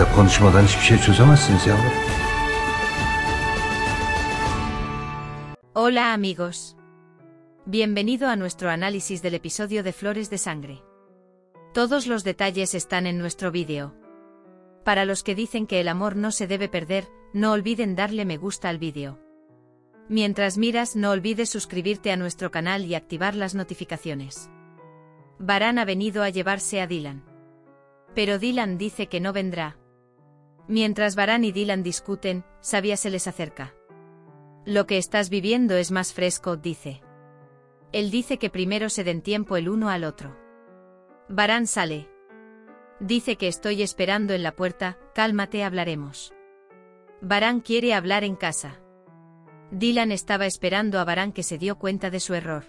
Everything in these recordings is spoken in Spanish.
Konuşmadan hiçbir şey çözemezsiniz yavrum. Hola amigos. Bienvenido a nuestro análisis del episodio de Flores de Sangre. Todos los detalles están en nuestro vídeo. Para los que dicen que el amor no se debe perder, no olviden darle me gusta al vídeo. Mientras miras, no olvides suscribirte a nuestro canal y activar las notificaciones. Varane ha venido a llevarse a Dylan. Pero Dylan dice que no vendrá. Mientras Varane y Dylan discuten, Sabia se les acerca. Lo que estás viviendo es más fresco, dice. Él dice que primero se den tiempo el uno al otro. Varane sale. Dice que estoy esperando en la puerta, cálmate, hablaremos. Varane quiere hablar en casa. Dylan estaba esperando a Varane, que se dio cuenta de su error.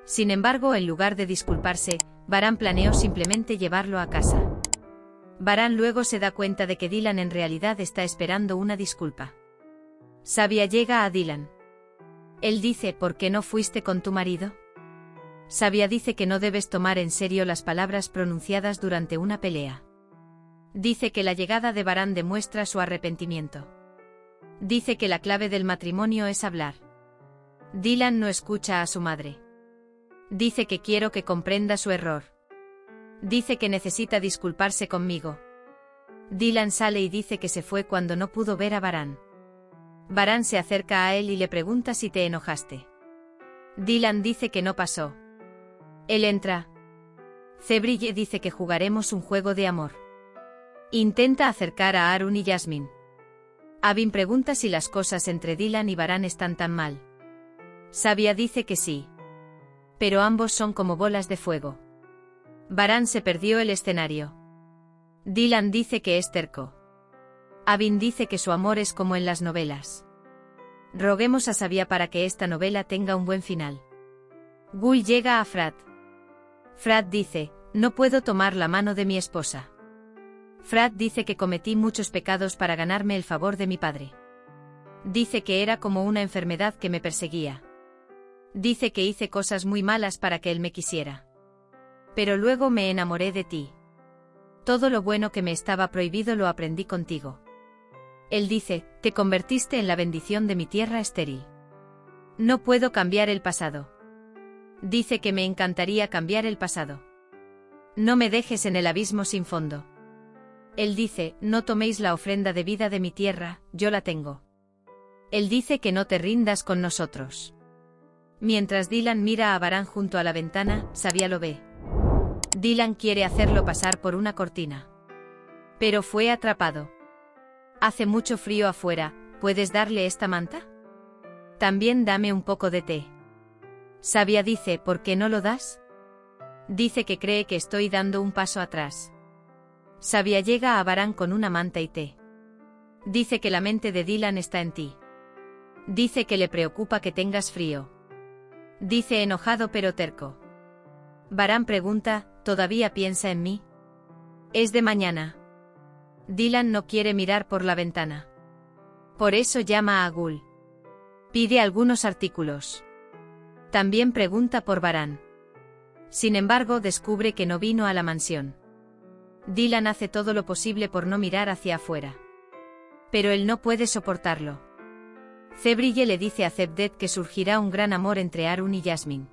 Sin embargo, en lugar de disculparse, Varane planeó simplemente llevarlo a casa. Varane luego se da cuenta de que Dylan en realidad está esperando una disculpa. Sabia llega a Dylan. Él dice, ¿por qué no fuiste con tu marido? Sabia dice que no debes tomar en serio las palabras pronunciadas durante una pelea. Dice que la llegada de Varane demuestra su arrepentimiento. Dice que la clave del matrimonio es hablar. Dylan no escucha a su madre. Dice que quiero que comprenda su error. Dice que necesita disculparse conmigo. Dylan sale y dice que se fue cuando no pudo ver a Varane. Varane se acerca a él y le pregunta si te enojaste. Dylan dice que no pasó. Él entra. Cebrille dice que jugaremos un juego de amor. Intenta acercar a Arun y Jasmine. Avin pregunta si las cosas entre Dylan y Varane están tan mal. Sabia dice que sí. Pero ambos son como bolas de fuego. Varane se perdió el escenario. Dylan dice que es terco. Avin dice que su amor es como en las novelas. Roguemos a Sabia para que esta novela tenga un buen final. Gul llega a Frat. Frat dice, no puedo tomar la mano de mi esposa. Frat dice que cometí muchos pecados para ganarme el favor de mi padre. Dice que era como una enfermedad que me perseguía. Dice que hice cosas muy malas para que él me quisiera. Pero luego me enamoré de ti. Todo lo bueno que me estaba prohibido lo aprendí contigo. Él dice, te convertiste en la bendición de mi tierra estéril. No puedo cambiar el pasado. Dice que me encantaría cambiar el pasado. No me dejes en el abismo sin fondo. Él dice, no toméis la ofrenda de vida de mi tierra, yo la tengo. Él dice que no te rindas con nosotros. Mientras Dylan mira a Varane junto a la ventana, Sabia lo ve. Dylan quiere hacerlo pasar por una cortina. Pero fue atrapado. Hace mucho frío afuera, ¿puedes darle esta manta? También dame un poco de té. Sabia dice, ¿por qué no lo das? Dice que cree que estoy dando un paso atrás. Sabia llega a Varane con una manta y té. Dice que la mente de Dylan está en ti. Dice que le preocupa que tengas frío. Dice enojado pero terco. Varane pregunta, ¿todavía piensa en mí? Es de mañana. Dylan no quiere mirar por la ventana. Por eso llama a Gul. Pide algunos artículos. También pregunta por Varane. Sin embargo, descubre que no vino a la mansión. Dylan hace todo lo posible por no mirar hacia afuera. Pero él no puede soportarlo. Cebrille le dice a Cebdet que surgirá un gran amor entre Arun y Jasmine.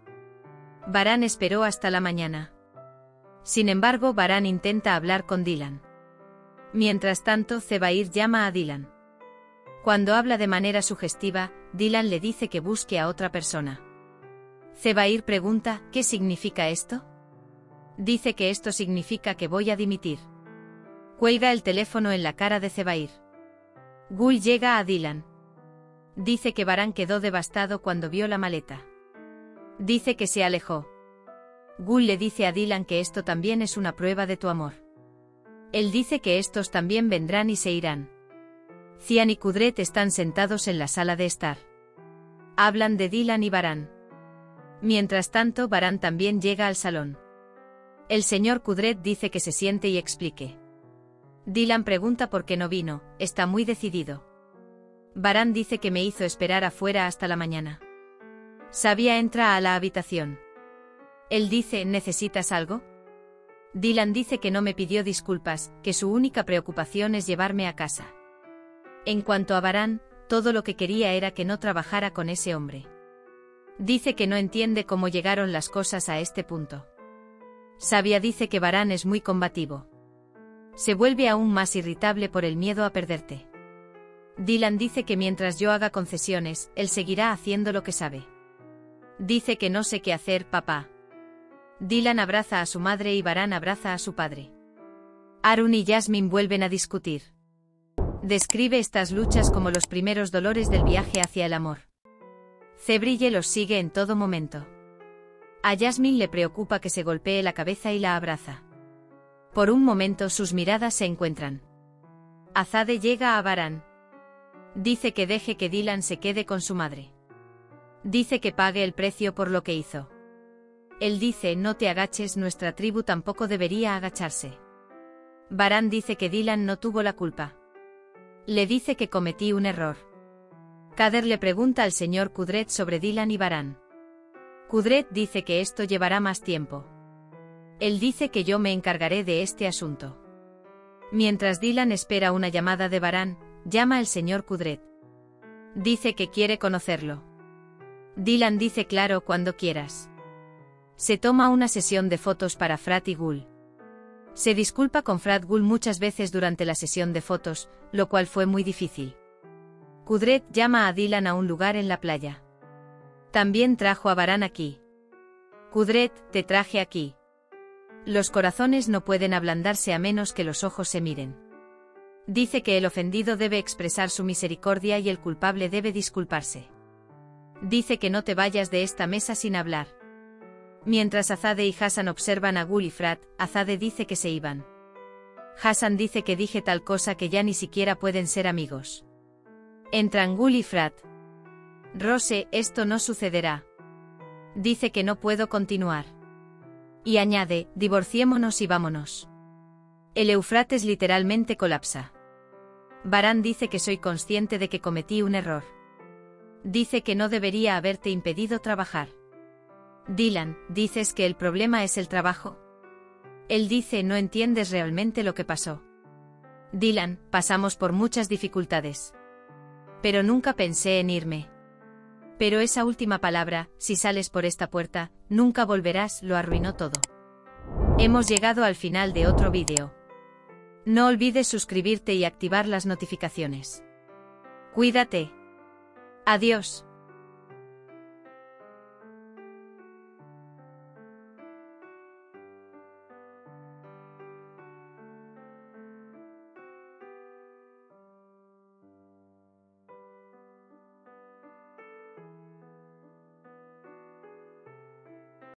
Varane esperó hasta la mañana. Sin embargo, Varane intenta hablar con Dylan. Mientras tanto, Zebair llama a Dylan. Cuando habla de manera sugestiva, Dylan le dice que busque a otra persona. Zebair pregunta, ¿qué significa esto? Dice que esto significa que voy a dimitir. Cuelga el teléfono en la cara de Zebair. Gul llega a Dylan. Dice que Varane quedó devastado cuando vio la maleta. Dice que se alejó. Gul le dice a Dylan que esto también es una prueba de tu amor. Él dice que estos también vendrán y se irán. Cian y Kudret están sentados en la sala de estar. Hablan de Dylan y Varane. Mientras tanto, Varane también llega al salón. El señor Kudret dice que se siente y explique. Dylan pregunta por qué no vino, está muy decidido. Varane dice que me hizo esperar afuera hasta la mañana. Sabia entra a la habitación. Él dice, ¿necesitas algo? Dylan dice que no me pidió disculpas, que su única preocupación es llevarme a casa. En cuanto a Baran, todo lo que quería era que no trabajara con ese hombre. Dice que no entiende cómo llegaron las cosas a este punto. Sabia dice que Baran es muy combativo. Se vuelve aún más irritable por el miedo a perderte. Dylan dice que mientras yo haga concesiones, él seguirá haciendo lo que sabe. Dice que no sé qué hacer, papá. Dylan abraza a su madre y Baran abraza a su padre. Arun y Jasmine vuelven a discutir. Describe estas luchas como los primeros dolores del viaje hacia el amor. Cebrille los sigue en todo momento. A Jasmine le preocupa que se golpee la cabeza y la abraza. Por un momento sus miradas se encuentran. Azade llega a Baran. Dice que deje que Dylan se quede con su madre. Dice que pague el precio por lo que hizo. Él dice: no te agaches, nuestra tribu tampoco debería agacharse. Baran dice que Dylan no tuvo la culpa. Le dice que cometí un error. Kader le pregunta al señor Kudret sobre Dylan y Baran. Kudret dice que esto llevará más tiempo. Él dice que yo me encargaré de este asunto. Mientras Dylan espera una llamada de Baran, llama el señor Kudret. Dice que quiere conocerlo. Dylan dice: claro, cuando quieras. Se toma una sesión de fotos para Frat y Gul. Se disculpa con Frat Gul muchas veces durante la sesión de fotos, lo cual fue muy difícil. Kudret llama a Dylan a un lugar en la playa. También trajo a Baran aquí. Kudret, te traje aquí. Los corazones no pueden ablandarse a menos que los ojos se miren. Dice que el ofendido debe expresar su misericordia y el culpable debe disculparse. Dice que no te vayas de esta mesa sin hablar. Mientras Azade y Hassan observan a Gul y Frat, Azade dice que se iban. Hassan dice que dije tal cosa que ya ni siquiera pueden ser amigos. Entran Gul y Frat. Rose, esto no sucederá. Dice que no puedo continuar. Y añade: divorciémonos y vámonos. El Éufrates literalmente colapsa. Baran dice que soy consciente de que cometí un error. Dice que no debería haberte impedido trabajar. Dylan, ¿dices que el problema es el trabajo? Él dice: no entiendes realmente lo que pasó. Dylan, pasamos por muchas dificultades. Pero nunca pensé en irme. Pero esa última palabra, si sales por esta puerta, nunca volverás, lo arruinó todo. Hemos llegado al final de otro vídeo. No olvides suscribirte y activar las notificaciones. Cuídate. Adiós.